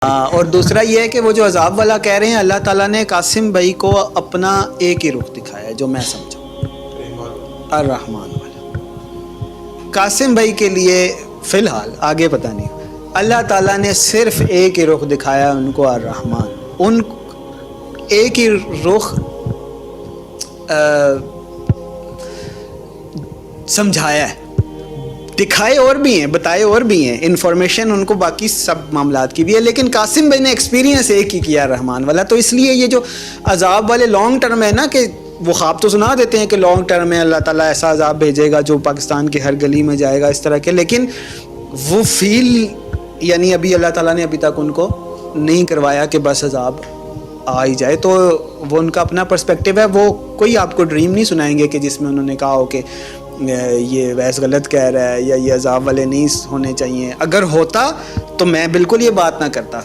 اور دوسرا یہ ہے کہ وہ جو عذاب والا کہہ رہے ہیں، اللہ تعالیٰ نے قاسم بھائی کو اپنا ایک ہی رخ دکھایا ہے جو میں سمجھا، الرحمن والا۔ قاسم بھائی کے لیے فی الحال، آگے پتہ نہیں، اللہ تعالیٰ نے صرف ایک ہی رخ دکھایا ان کو، الرحمن، ان ایک ہی رخ سمجھایا ہے، دکھائے اور بھی ہیں، بتائے اور بھی ہیں، انفارمیشن ان کو باقی سب معاملات کی بھی ہے، لیکن قاسم بھائی نے ایکسپیرینس ایک ہی کیا رحمان والا۔ تو اس لیے یہ جو عذاب والے لانگ ٹرم ہے نا، کہ وہ خواب تو سنا دیتے ہیں کہ لانگ ٹرم میں اللہ تعالیٰ ایسا عذاب بھیجے گا جو پاکستان کی ہر گلی میں جائے گا، اس طرح کے، لیکن وہ فیل یعنی ابھی اللہ تعالیٰ نے ابھی تک ان کو نہیں کروایا کہ بس عذاب آ ہی جائے۔ تو وہ ان کا اپنا پرسپیکٹیو ہے، وہ کوئی آپ کو ڈریم نہیں سنائیں گے کہ جس میں انہوں نے کہا ہو کہ یہ ویس غلط کہہ رہا ہے یا یہ عذاب والے نہیں ہونے چاہیے۔ اگر ہوتا تو میں بالکل یہ بات نہ کرتا۔